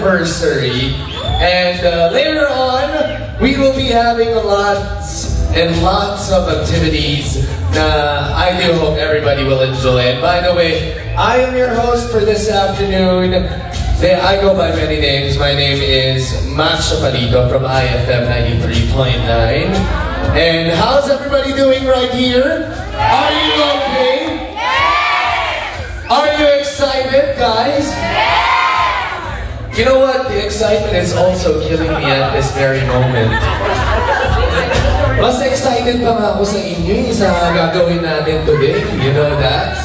anniversary. And later on, we will be having lots and lots of activities na I do hope everybody will enjoy. And by the way, I am your host for this afternoon. I go by many names. My name is Max Chaparito from IFM 93.9. And how's everybody doing right here? Are you okay? Yes! Are you excited, guys? Yes! You know what? The excitement is also killing me at this very moment. Mas excited pa nga ako sa inyo sa gagawin natin today. You know that?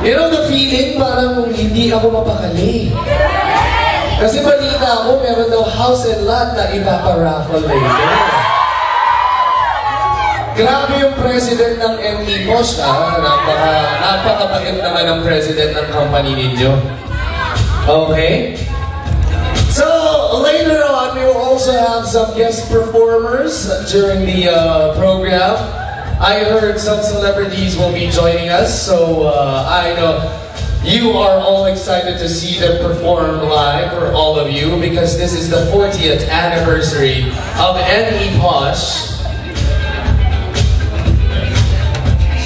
You know the feeling parang hindi ako mapakali. Kasi balita ako, meron daw house and lot na ipaparaffle later. Grabe yung president ng ME Posh, napakabait naman ang president ng company ninyo. Okay? So, later on, we will also have some guest performers during the program. I heard some celebrities will be joining us, so I know you are all excited to see them perform live for all of you because this is the 40th anniversary of ME Posh.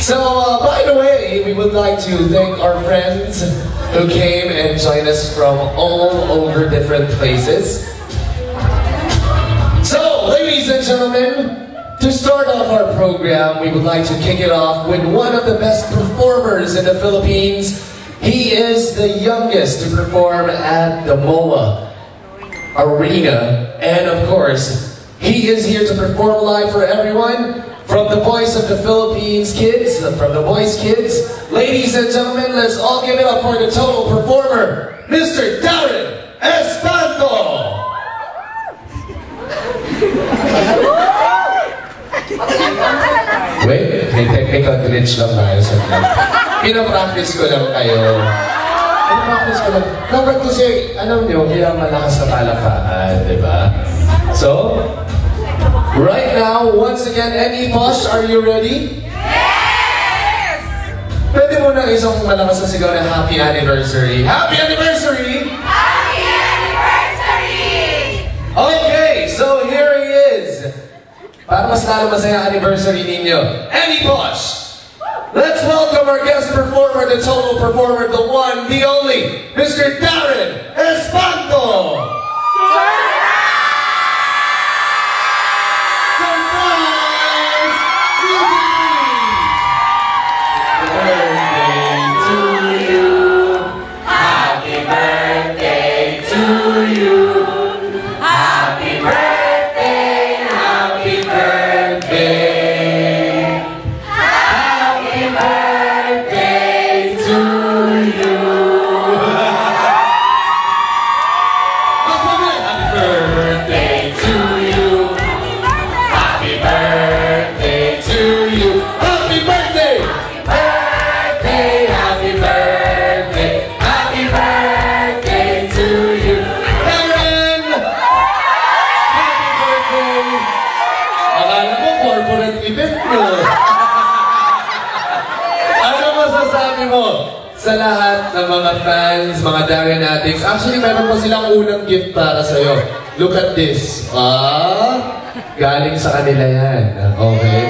So, by the way, we would like to thank our friends who came and joined us from all over different places. So, ladies and gentlemen, to start off our program, we would like to kick it off with one of the best performers in the Philippines. He is the youngest to perform at the MOA Arena. And of course, he is here to perform live for everyone. From the Voice of the Philippines Kids, from the Voice Kids, ladies and gentlemen, let's all give it up for the total performer, Mr. Darren Espanto! Wait, may technical glitch lang tayo sa time. Pinapractice ko lang kayo. Pinapractice ko lang. Dapat kasi, alam nyo, kaya malakas na palakpakan, di ba? So, right now, once again, ME Posh, are you ready? Yes! Pwede mo na isang malakas na sigaw na happy anniversary. Happy anniversary! Happy anniversary! Okay, so here he is. Para mas lalo masaya anniversary ninyo, ME Posh! Let's welcome our guest performer, the total performer, the one, the only, Mr. Darren Espanto! Sa lahat ng mga fans, mga Darren Addicts, actually meron pa silang unang gift para sa'yo. Look at this. Galing sa kanila yan. Okay?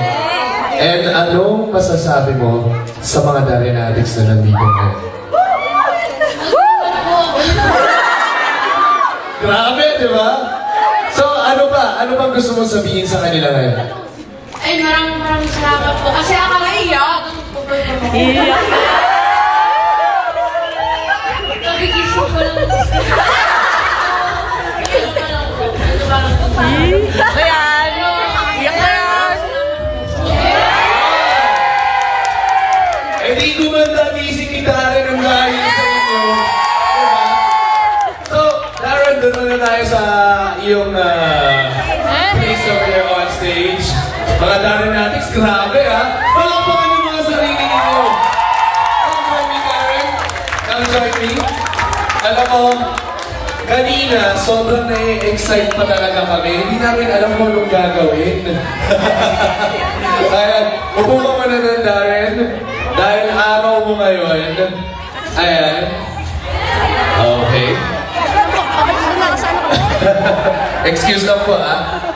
And anong masasabi mo sa mga Darren Addicts na nandito ngayon? Grabe, di ba? So, ano ba? Ano bang gusto mo sabihin sa kanila ngayon? Ay, maraming salamat po. Kasi nakakaiyak. Iyak. Nagigising ko lang. Ayan! Iyak na yan! Eh di gumanda gising ni Darren ang dahil sa inyo. Diba? So, Darren, doon muna tayo sa iyong place over here on stage. Mga Darren Addicts, grabe ha! Palakpakan yung mga sarili ninyo! Come join me, Darren. Come join me. Alam mo, kanina, sobrang na-excite pa talaga kami. Hindi namin alam kung anong gagawin. Ayan, upo ka muna ng Darren. Dahil araw mo ngayon. Ayan. Okay. Excuse lang po, ah.